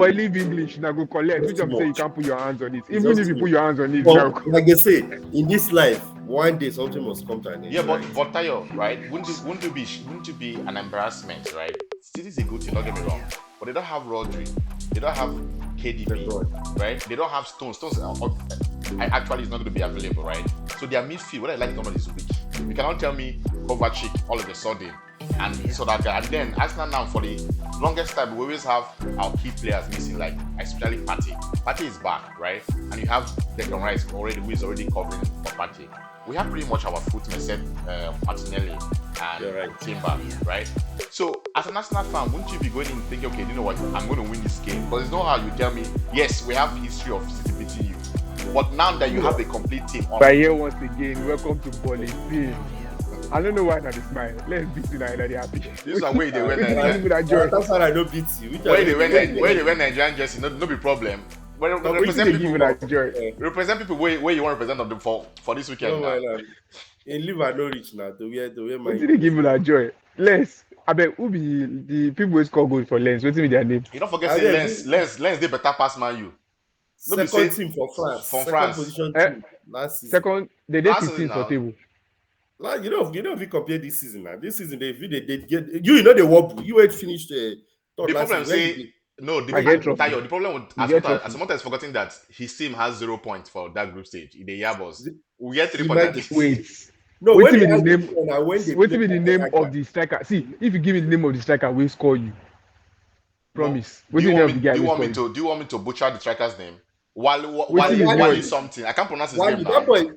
I leave English, now go collect. That's Which too I'm saying you much. can't put your hands on it. It's Even just if you too put much. your hands on it, But now like I say, in this life, one day something must come to an end. Yeah, right? but Tayo, right? Wouldn't it be an embarrassment, right? City is a good team, don't get me wrong, but they don't have Rodri, they don't have KDB, right? They don't have Stones. Actually is not going to be available, right? So their midfield, what I like, is weak. You cannot tell me Kovacic all of a sudden and this or that guy. And then Arsenal now for the longest time we always have our key players missing, like especially Partey. Partey is back, right? And you have Declan Rice already, who is already covering for Partey. We have pretty much our foot except Martinelli and Timber, right? So as an Arsenal fan, wouldn't you be going and thinking, okay, you know what, I'm going to win this game? Because it's not how you tell me, yes, we have history of City beating you. But now that you have a complete team on But here once again, welcome to Bolly. I don't know why not smile. Let's beat United happy. This is where they win That's why I don't beat you. Where they win Nigerian jersey, no be problem. Well, represent people where you want to represent them for this weekend. In live at Norwich now to wear my. What did they give you that joy? Lens. I bet who be the people who score goals for Lens? What's their name? You don't forget say Lens they better pass Man U. Second team for France. Second position team last season. Second, they did 15th for table. Like you know if you compare this season now. This season they get you know they wobble. You ain't finished the problem say no, the problem with Asamoah is forgetting that his team has 0 points for that group stage in the Yabos. We get 3 points. Wait. No, wait till the name of the striker. See, if you give me the name of the striker, we'll score you. Promise. Do you want me to butcher the striker's name? Wally something. I can't pronounce his name now. That boy,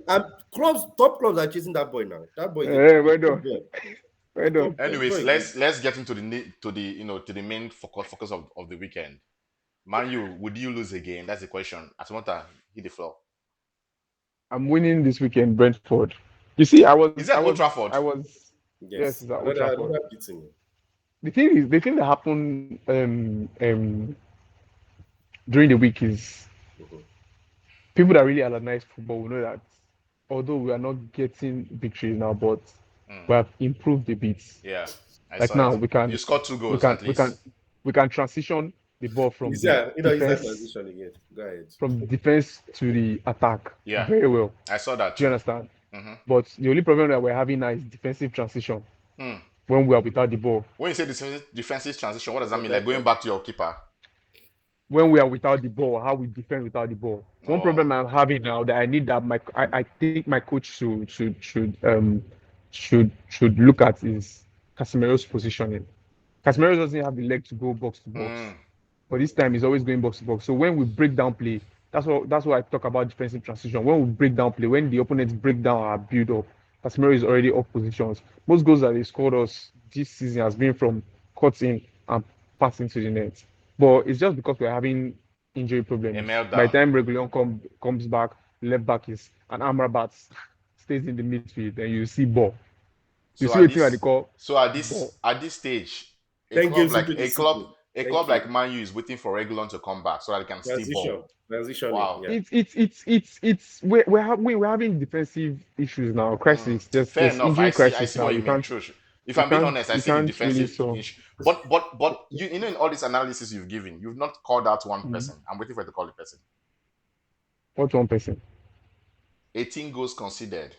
top clubs are chasing that boy now. That boy. Well done. Anyways, let's get into the main focus of the weekend. Man U, would you lose again? That's the question. Asamoah, hit the floor. I'm winning this weekend, Brentford. You see, Is that Old Trafford? Yes, it's at Old Trafford. The thing that happened during the week is people that really analyze football will know that although we are not getting victories now, but we have improved a bit. Yeah. Like now we can. You scored 2 goals at least. We can transition the ball from transition again. Go ahead. From the defense to the attack. Yeah. Very well. I saw that. Do you understand? Mm-hmm. But the only problem that we're having now is defensive transition. When we are without the ball. When you say defensive transition, what does that mean? Like going back to your keeper? When we are without the ball, how we defend without the ball. One problem I'm having now that I need that I think my coach should look at is Casemiro's positioning. Casemiro doesn't have the leg to go box to box, but this time he's always going box to box. So when we break down play, that's what I talk about defensive transition. When we break down play, when the opponents break down our build up, Casemiro is already off positions. Most goals that they scored us this season has been from cutting and passing to the net. But it's just because we're having injury problems. By the time Reguilon comes back, left back is an Amrabat stays in the midfield, and you see ball. You see what team they call. So at this stage, a club like Man U is waiting for Reguilon to come back so that they can see ball. Transition. Wow. Yeah. We're having defensive issues now. Crisis. Fair enough. I see what you mean. If I'm being honest, I see the defensive issue. But you know, in all this analysis you've given, you've not called out one person. I'm waiting for you to call the person. What one person? 18 goals conceded.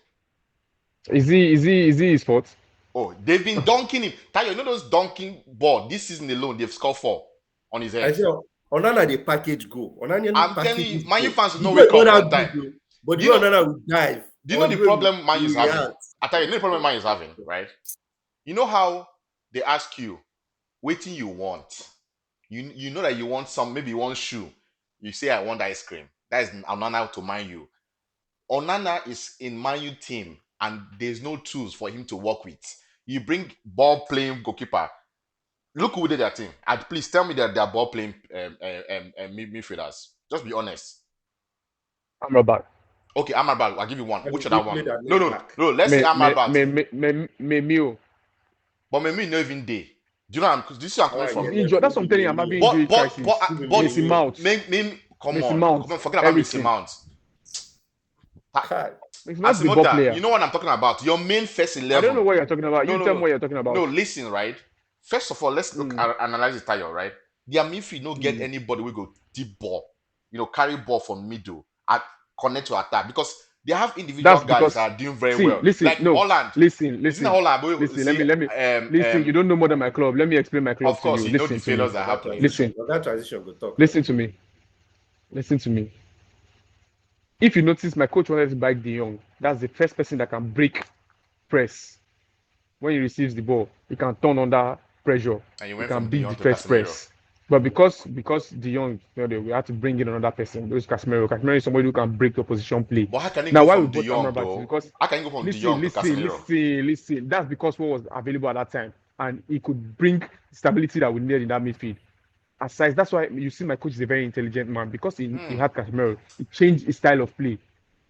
Is he his fault? Oh, they've been dunking him. Tayo, you know those dunking ball this season alone, they've scored 4 on his head. I say Onana the package go. I'm telling you, Man U fans know wake up on time. But you Onana will dive. Do you know the problem Man U is having? I tell you, the problem Man U is having, right? You know how they ask you, waiting you want. You know that you want maybe you want shoe. You say, I want ice cream. That is Onana to Man U. Onana is in Man U team and there's no tools for him to work with. You bring ball playing goalkeeper. Look who did their team. And please tell me that they're ball playing midfielders. Just be honest. Amrabat. Okay, Amrabat. I'll give you one. Which other one? No. Let's say Amrabat. Memio. But maybe not even day. Do you know? Do you see where I'm coming from? Injured. That's what I'm telling you. I'm having injury crisis. Mason Mount. Come on. Forget about Mason Mount. Asamoah, you know what I'm talking about. Your main first 11. I don't know what you're talking about. Tell me what you're talking about. No, listen, right? First of all, let's analyze the Tayo, right? their midfield no get anybody we go deep ball, carry ball from middle and connect to attack because they have individual That's guys because that are doing very see, well. listen, Like no, Holland, listen, isn't it listen, Holland? But listen. see, Let me listen. You don't know more than my club. Let me explain my club of to course, you. you know the Listen to me. failures that happen. Listen. That transition go talk. Listen to me. Listen to me. If you notice, my coach wanted to back De Jong. That's the first person that can break press. When he receives the ball, he can turn under pressure. And you He went can from De beat Jong the to first Casemiro. press. But because De Jong, we had to bring in another person. Those Casemiro. Casemiro is somebody who can break the opposition play. But how can you Now, go why we from De bought Jong Amrabat is though? because How can you go from De Jong to Casemiro? listen. That's because what was available at that time, and he could bring stability that we needed in that midfield. Aside, that's why you see my coach is a very intelligent man because he had Casemiro. He changed his style of play.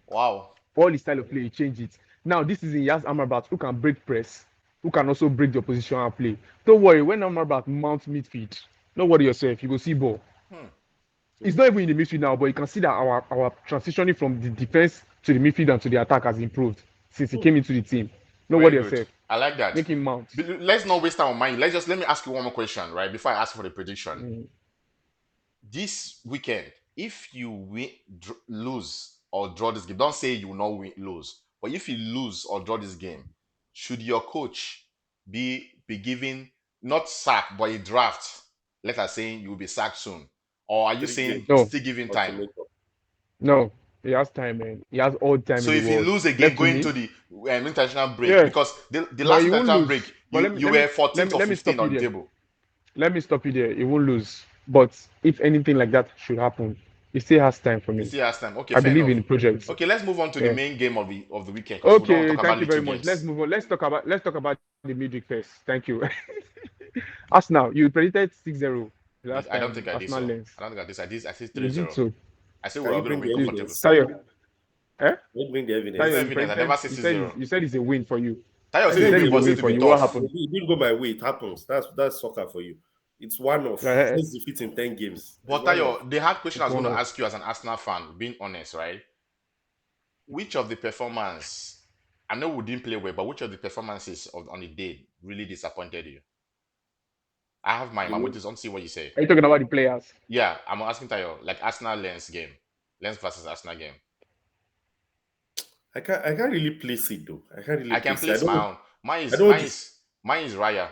Wow. All his style of play, he changed it. Now this season he has Amrabat who can break press, who can also break the opposition and play. Don't worry, when Amrabat mounts midfield, don't worry yourself, you go see ball. It's not even in the midfield now, but you can see that our transitioning from the defense to the midfield and to the attack has improved since he came into the team. Don't Very worry good. yourself. I like that. Make him mount. Let's not waste time on mine. Let me ask you one more question, right? Before I ask for the prediction. This weekend, if you lose or draw this game, don't say you will not lose. But if you lose or draw this game, should your coach be given not sack but a draft? Let us say you will be sacked soon, or are you 3 saying games No, still giving time? ultimatum. no, he has time, man. He has all time So in the if you world. lose again, Left to going me, to the international break, yeah, because the but last he won't international lose. break, But you were 14th or let me 15th stop you on the there. table. Let me stop you there. He won't lose. But if anything like that should happen, he still has time for You me. still has time. Okay, I fair believe enough. in the project. Okay, let's move on to the Yeah. main game of the weekend because we don't want to Okay, talk about thank you very little much. Let's games. move on. Let's talk about the midweek first. Thank you. Arsenal, you predicted 6-0 the last I don't think time I did Arsenal so. lens. I don't think I did. I said You did 3-0. so. I said we Can were you going to bring win the comfortable. evidence? Tayo, eh? Can you bring the There's evidence? no Tayo, you evidence. I never predicted said you said 6-0. you said it's a win for you. Tayo I said know the You it's said win a it's a was win win going to for be for you. What us. tough. happened? It didn't go my way. It happens. That's soccer for you. It's one of Like, first defeat in 10 games. But It's one of. Tayo, the hard question I it's was going one to of. ask you as an Arsenal fan, being honest, right? Which of the performance, I know we didn't play well, but which of the performances on the day really disappointed you? I have mine. You I'm know, waiting to see what you say. Are you talking about the players? Yeah, I'm asking Tayo, like Arsenal Lens game. Lens versus Arsenal game. I can't really place it though. I can't really I can place it. I place my don't. own. Mine I is don't. mine is mine is Raya.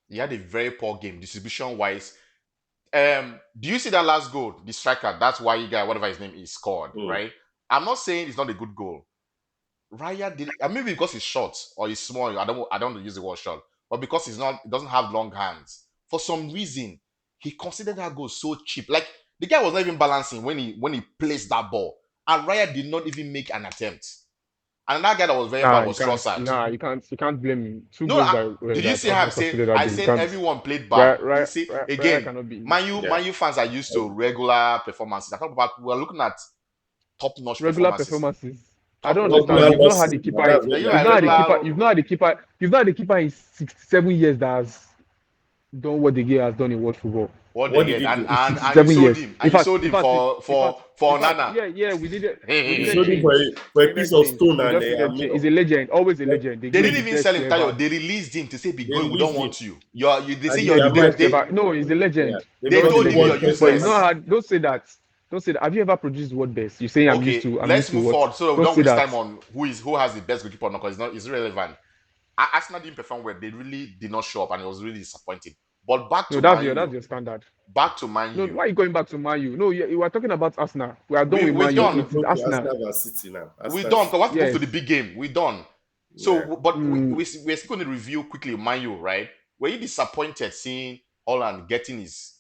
He had a very poor game, distribution wise. Do you see that last goal? The striker, that's why you got whatever his name is scored, right? I'm not saying it's not a good goal. Raya did, maybe because he's short or he's small. I don't use the word short, but because he doesn't have long hands. For some reason, he considered that goal so cheap. Like the guy was not even balancing when he placed that ball, and Raya did not even make an attempt. And that guy that was very Nah, bad you was can't. Trossard. Nah, you can't. You can't blame him. Two No, goals did you that see how Arsenal conceded that I day. You said can't. everyone played bad? Right, You see, right, again, cannot be. Yeah. Man U fans are used to regular performances. I talk about we're looking at top-notch Regular performances. performances. I don't Top-notch understand. Regular You've performances. not had losses. the Now, keeper. that's Yeah, what you we know, are You've like not had the talking keeper. regular. You've not had the keeper in 67 years that has done what the guy has done in world football. What they What did get, he do? and you 67 sold years. him, and you sold him for Nana. Yeah, we needed You we needed sold him change. for We a piece needed of change. stone We and just needed change. He's Amino. a legend, always a Like, legend. They They give him didn't the even best sell him, Tayo. ever. They released him to say, "Be they going. We don't released him. want you. They say And you're they The the are best." best marking. ever. No, he's a Yeah. legend. They They brought Just a told the him you're world legend. best But he's ever. useless. not had. Don't say that. Don't say that. Have you ever produced what best? You're saying I'm used Okay, to. I'm let's used to move what? forward so we Don't don't say waste that. time on who has the best goalkeeper because it's irrelevant. Arsenal didn't perform well. They really did not show up, and it was really disappointing. But back No, to Man that's U. your standard. Back to Man No, U. why are you going back to Man U? No, you are talking about Arsenal. We are done with We Man U. Let's done. It is go to Arsenal. Arsenal vs City now. We Arsenal done City. because we have to move to Yes. the big game. We done. Yeah. So, but we're still going to review quickly Man U, right? Were you disappointed seeing Holland getting his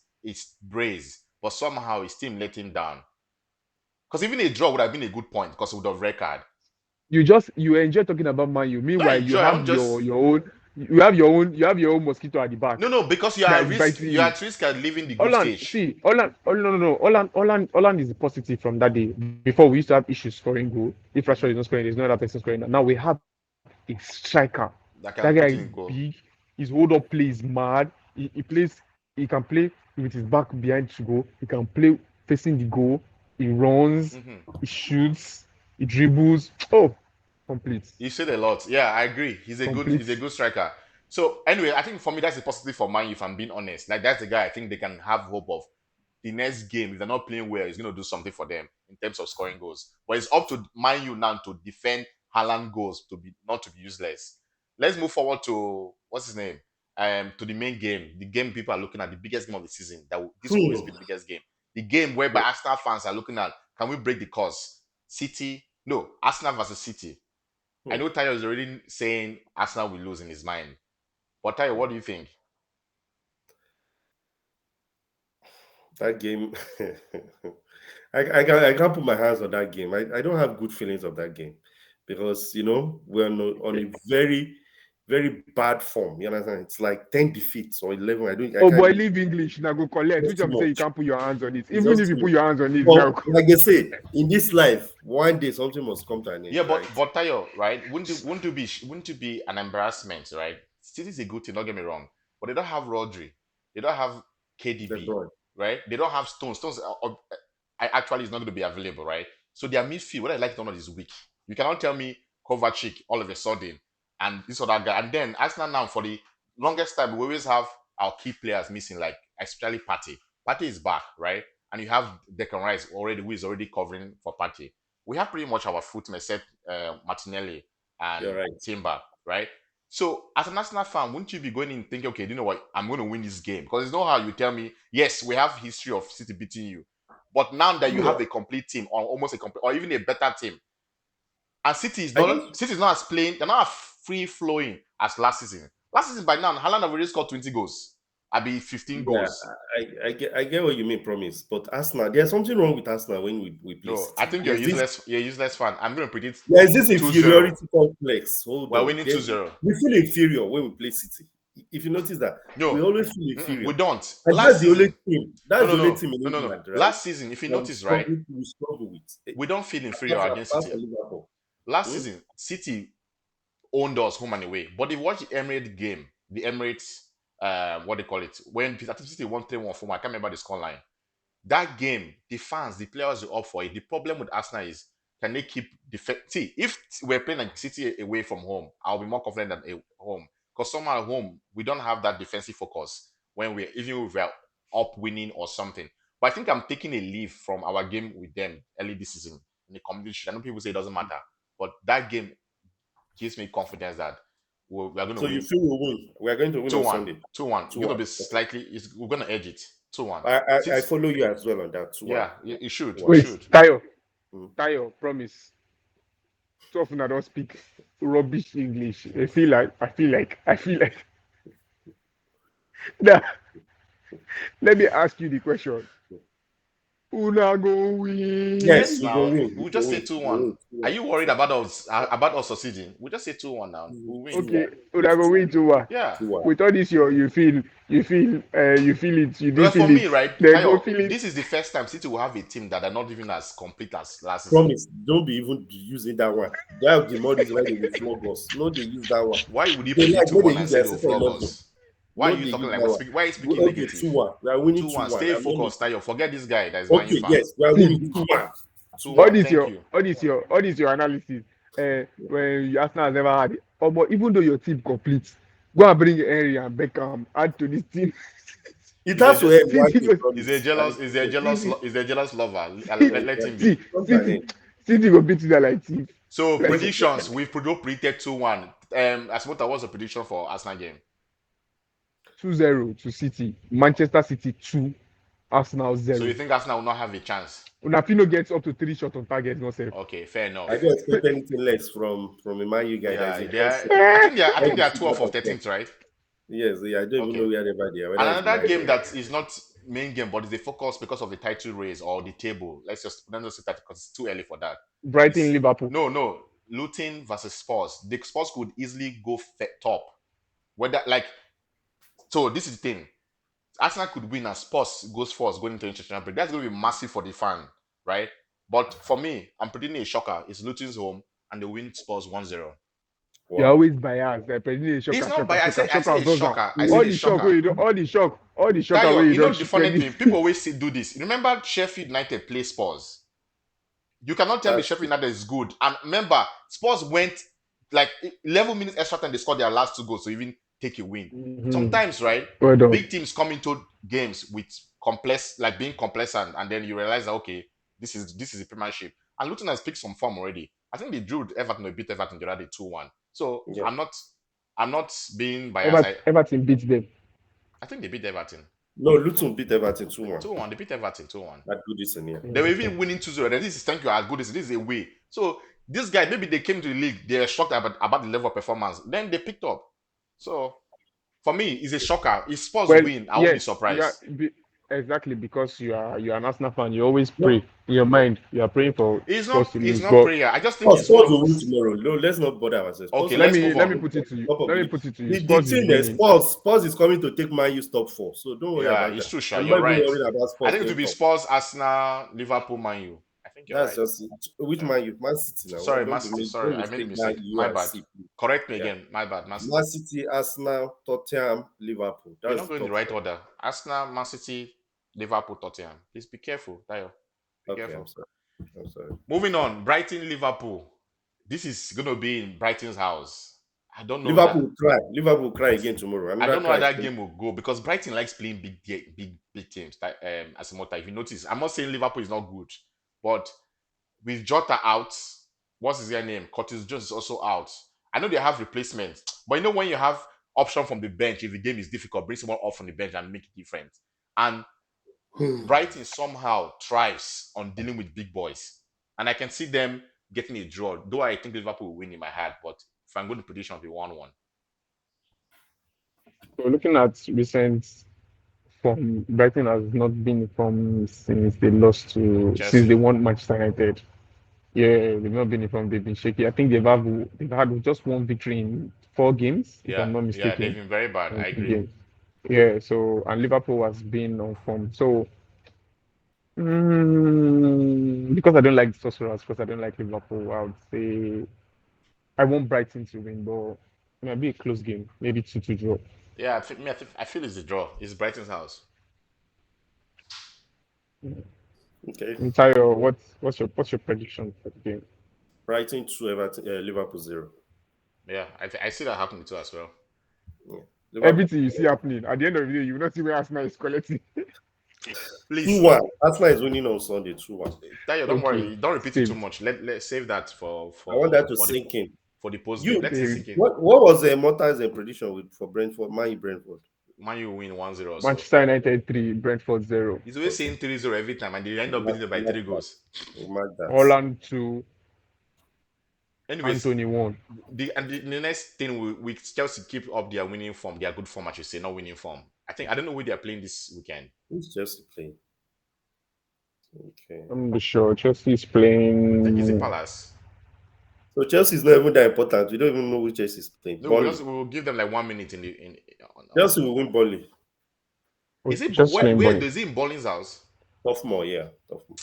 brace, but somehow his team let him down? Because even a draw would have been a good point because of the record. You enjoy talking about Man U. Not Meanwhile, you enjoy. I'm have just you have your own mosquito at the back no because you are that at is risk. biting You are you. at risk at leaving the group stage. Holland is a positive from that day. Before we used to have issues scoring goal. If Rashford is not scoring, there's no other person scoring. Now we have a striker. That That can guy put is in goal. big. His hold up play is mad. He plays. He can play with his back behind to go. He can play facing the goal. He runs. He shoots. He dribbles. Oh, complete. You said a lot. Yeah, I agree. He's a Complete. good striker. So anyway, I think for me that's a positive for Man U, if I'm being honest. Like that's the guy I think they can have hope of the next game. If they're not playing well, he's gonna do something for them in terms of scoring goals. But it's up to Man U now to defend Haaland goals to be not to be useless. Let's move forward to what's his name? To the main game, the game people are looking at, the biggest game of the season. This will always be the biggest game. The game whereby Arsenal fans are looking at, can we break the curse? City, no, Arsenal versus City. I know Tayo is already saying Arsenal will lose in his mind. But Tayo, what do you think? That game, I can't put my hands on that game. I don't have good feelings of that game because we're on a very, very bad form. You understand? It's like 10 defeats or 11. I Oh boy, can't. leave English. Now go collect. It's Which too I'm saying you much. can't put your hands on it. It's Even just if you too put much. your hands on it, But now like I say, in this life, one day something must come to an end, Yeah, right? but Tayo, right? Wouldn't it be an embarrassment, right? City is a good team, don't get me wrong, but they don't have Rodri, they don't have The KDB, God. right? They don't have Stones. I actually is not going to be available, right? So their midfield, what I like to know is weak. You cannot tell me Kovacic all of a sudden and this or that guy, and then Arsenal now for the longest time we always have our key players missing, like especially Partey. Partey is back, right? And you have Declan Rice already, who is already covering for Partey. We have pretty much our foot except Martinelli You're and right. Timber, right? So as a national fan, wouldn't you be going in thinking, okay, you know what, I'm going to win this game? Because it's not how you tell me, yes, we have history of City beating you, but now that you Yeah. have a complete team or almost a complete or even a better team, and City is I not just City is not as playing, they're not as free flowing as last season. Last season by now, Haaland have already scored 20 goals. I'll be 15 Yeah, goals. I get what you mean, promise. But Arsenal, there's something wrong with Arsenal when we play No, I City. think you're a useless fan. I'm going to predict There's this 2-0. inferiority complex. Hold We're on. winning 2-0. We feel inferior when we play City. If you notice that, we No, always feel inferior. we don't. And Last that's the only season, team. no, That's no, the only no, team in no, no, no. England, right? Last season, if you That we notice, right, struggle with. we don't feel inferior Apart against apart City. from Liverpool. Last Hmm? season, City owned us home and away. But if you watch the Emirates game, the Emirates, what they call it, when I think City won 3-1 for, I can't remember the scoreline. That game, the fans, the players are up for it. The problem with Arsenal is, can they keep see, if we're playing like City away from home, I'll be more confident than at home. Because somehow at home, we don't have that defensive focus when even if we're up winning or something. But I think I'm taking a leave from our game with them early this season in the competition. I know people say it doesn't matter, but that game gives me confidence that we're going to So you win feel we win? We are going to win on 2-1. Sunday. 2-1. It's 2 going to 1. be Okay. slightly, we're going to edge it. 2-1. I follow you as well on that. 2 1. Yeah, you should. 2 You 1. wait, should. Tayo, Hmm. Tayo, promise. Too often I don't speak rubbish English. I feel like. Now, let me ask you the question. Una go win. Yes, Yes, we go now win. We we'll go just say win. We go 2-1. win. 2 Are 1. you worried about us succeeding? We'll just say 2-1 now. We'll win. 2 Okay, 1. una Yes, go 2 win too. Yeah. 1. With all this, you feel it. You didn't Because for feel me, it. right, Then go Tayo, feel it. this is the first time City will have a team that are not even as complete as last season. Promise, don't be even using that one. That's the more reason why they will flog us. No, they use that one. Why would you They predict like when 2-1 they and use say their they'll second flog 11. us? Why are No, you they talking use like that one. why are you speaking Okay, negative? 2-1. We are winning 2-1. 2-1. Stay I'm not focused, Tayo. Forget this guy that is Man U okay, fan. yes, we are See, winning 2-1. all 2-1. 2-1. this Thank your you. all this your analysis. When Arsenal has never had it. But even though your team complete, go and bring Henry and Beckham add to this team. It He's a, has to end one City day, go he's a promise. jealous, he's a jealous, City he's a jealous lover. Let him be. see Come to an City end. City go beat you that like thief. So Like predictions, we've predicted 2-1. Asmota, what's the prediction for Arsenal game? 2-0 to City. Manchester City 2, Arsenal So you 0. think Arsenal will not have a chance? Unapino gets up to 3 shots on target, no sef. Okay, fair I enough. don't expect anything less from a Man U guy that is Yeah, in they are, constant. I think they are 12 of 13th, right? Yes, yeah, I don't even know Okay. wherever they are, whether And it's another nine game or that is not main game, but is the focus because of the title race or the table. Let's just say that because it's too early for that. Brighton, Liverpool. No, Luton versus Spurs. The Spurs could easily go top. Whether like, so this is the thing. Arsenal could win and Spurs goes first going into international break. That's going to be massive for the fan, right? But for me, I'm predicting a shocker. It's Luton's home and they win Spurs 1-0. You're wow. always biased. President It's shocker, not by shocker, I shocker, said shocker, a Zoza. shocker. I said All a the shock shocker. where you do, all the shocker where Tayo, you you know don't the funny tell thing, people always do this. Remember Sheffield United play Spurs. You cannot tell me That's Sheffield United is good. And remember, Spurs went like 11 minutes extra time. They scored their last 2 goals to even take a win. Mhm. Sometimes, right, Well done. big teams come into games with complex, like being complacent, and then you realize that okay, this is a premiership. And Luton has picked some form already. I think they drew with Everton, they beat Everton the other day 2-1. So Yeah. I'm not being biased. Everton beat them. I think they beat Everton No, Luton beat Everton 2-1. 2-1. They beat Everton 2-1. That good this in here. They were even winning 2-0. Then this is thank you as good as this is a way. So this guy, maybe they came to the league, they are shocked about the level of performance. Then they picked up. So for me, it's a shocker. If Spurs Well, win, I won't be yes, you are surprised. exactly because you are an Arsenal fan. You always No, pray in your mind. You are praying for It's Spurs not to it's lose. not But prayer. I just think Spurs, it's one Spurs of will win tomorrow. No, let's not bother ourselves. Spurs okay, will let let's win move me let me on. put it to you. top of Let me it. put it to you. The Spurs is thing is, winning. Spurs is coming to take Man U top 4. So don't worry Yeah, about it's that. true, Sha. I'm You're not even right. worried about I Spurs think it will going be top. Spurs, Arsenal, Liverpool, Man U. I think you're That's right. just which Yeah. Man U? Man City now. Sorry, Man Don't City. be Sorry, don't I made a mistake Man mistake. U My and bad. City. Correct me Yeah. again. My bad. Man City. Man City, Arsenal, Tottenham, Liverpool. We're That's not the going in the top right 4. order. Arsenal, Man City, Liverpool, Tottenham. Please be careful, Tayo. Be Okay, I'm careful. sorry. I'm sorry. Moving on, Brighton, Liverpool. This is gonna be in Brighton's house. I don't know Liverpool that. will cry. Liverpool will cry again tomorrow. I Another don't know how cry. that game will go because Brighton likes playing big teams. As a matter, if you notice, I'm not saying Liverpool is not good, but with Jota out, what's his name? Curtis Jones is also out. I know they have replacements, but you know when you have option from the bench, if the game is difficult, bring someone off from the bench and make it different. And Brighton somehow thrives on dealing with big boys, and I can see them getting a draw. Though I think Liverpool will win in my heart, but if I'm going to prediction, it'll be 1-1. So looking at recent form, Brighton has not been in form since they Chelsea. won Manchester United. Yeah, they've not been in form. They've been shaky. I think they've had just one victory in 4 games, if I'm Yeah, not yeah, they've mistaken. been very bad. I agree. Games. Yeah. So and Liverpool has been on form. So because I don't like the Sorcerers, because I don't like Liverpool, I would say I want Brighton to win, but it might be a close game, maybe 2-2 draw. Yeah, I feel it's a draw. It's Brighton's house. Okay. Tayo, what's your prediction for the game? Brighton 2, Everton, Liverpool 0. Yeah, I see that happening too as well. Yeah. Liverpool Everything you see happening at the end of the day, you will not see where Arsenal is collecting. Please, 2-1. Arsenal is winning on Sunday 2-1. Tayo, don't Okay, worry. Don't repeat it too saved. much. Let save that I want that to for the sink in. post game. You, Let it Saved. sink in. what was the Mortal's prediction for Brentford? Man U Brentford. Man U win 1-0 or so. Manchester United 3, Brentford 0. He's always saying 3-0 every time, and they end up beating them by Mark 3 goals. that. Mark that. Holland 2, Anyways, Anthony 1. the next thing with Chelsea keep up their winning form, their good form, I should say, not winning form. I don't know who they are playing this weekend. Who's Chelsea playing? Okay. I'm not sure. Chelsea is I think it's the playing. Palace. So Chelsea is not even that important. We don't even know which Chelsea is playing. No, Burnley. we will give them like 1 minute in the in. Chelsea will win Burnley. Oh, Is it just playing where Bonnie. is it in Bowling's house? Sophomore, yeah. Sophomore.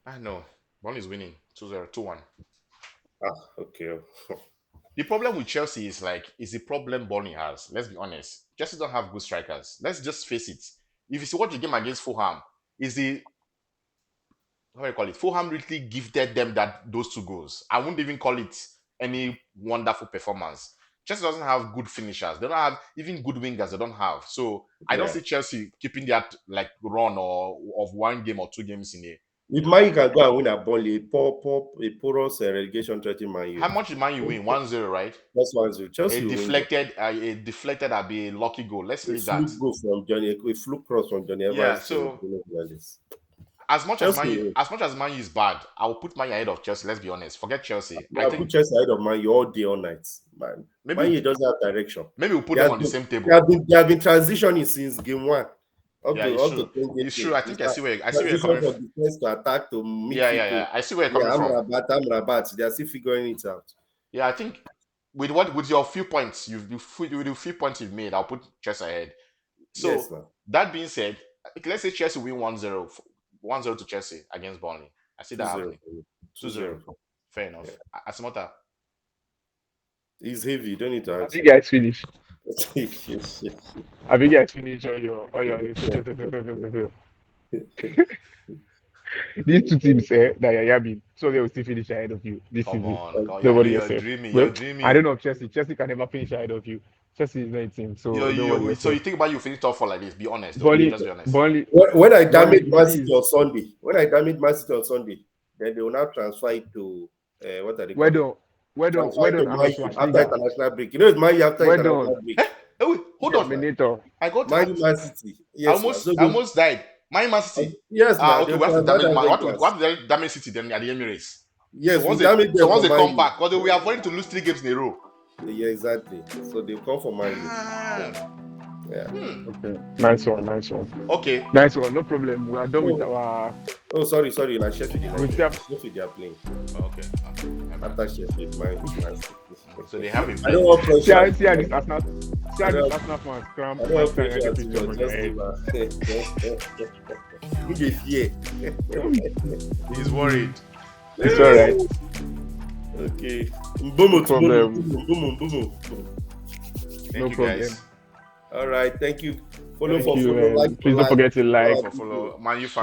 I know. Bowling's winning 2-0, 2-1. Ah, okay. The problem with Chelsea is the problem Bowling has. Let's be honest. Chelsea don't have good strikers. Let's just face it. If you see what the game against Fulham, is the how do you call it? Fulham really gifted them those 2 goals. I wouldn't even call it any wonderful performance. Chelsea doesn't have good finishers. They don't have even good wingers. They don't have. So I don't Yeah. see Chelsea keeping that like run or of 1 game or 2 games in a. If Man U can go and win at Burnley, a porous relegation threatening Man U. How much did Man U win? 1-0, right? That's 1-0. Chelsea A will win. deflected would be a lucky goal. Let's A leave that. fluke goal from Johnny, a fluke cross from Johnny Evans. Yeah, so as much as Man U is bad, I will put Man U ahead of Chelsea. Let's be honest. Forget Chelsea. I I think put Chelsea ahead of Man U all day, all night. Man, maybe Man U doesn't have direction. maybe we'll put They them have on the been- same They table. have been transitioning since game 1. Yeah, it's true. 10 games It's true. I think I see where you're transition coming from from. defense to attack to midfield. Yeah. I see where you're coming from. Amrabat. They are still figuring it out. Yeah, I think with your few points with the few points you've made, I'll put Chelsea ahead. So Yes, man. that being said, let's say Chelsea win 1-0, 1-0 to Chelsea against Burnley. I see that 2-0. happening. 2-0. Fair enough. Asimota. It's heavy. You don't need to I ask. think guys finish. Yes. I think guys finish all your. These two teams that you're yabbing, so they will still finish ahead of you this Come season. on. Don't worry You're yourself. dreaming. Well, You're dreaming. I don't know if Chelsea can never finish ahead of you. Chelsea is not a team, so don't worry. So you think about you finish top four like this? Be honest. Burnley, Just be honest. Burnley, When I damage Man Burnley City is- on Sunday, then they will now transfer it to what are they Well called? done, Transfer well it to done, Man Arnold U after Schwarzenegger. international break. You know, it's Man U after Well international done. break. Oh, wait, hold on. Terminator. I got Man City. Yes, I almost died. Man City. yes, man. Okay, we have to damage City then at the Emirates. Yes, once we damage them once for they come Man back, because we are avoiding to lose 3 games in a row. Yeah, exactly. So they come for Man U. Yeah. Okay, nice one. Okay. Nice one, no problem. We are done with our. Oh, sorry. Like Sheffield United. Sheffield they are playing. Okay. After Sheffield, Man City. So they have I don't want pressure. See how this Arsenal fans cram. I don't want pressure. Just fear. He's worried. It's alright. Okay. No problem. Thank you guys. All right. Thank you. Follow, Thank you, like, please don't forget to like. Follow Man U fans.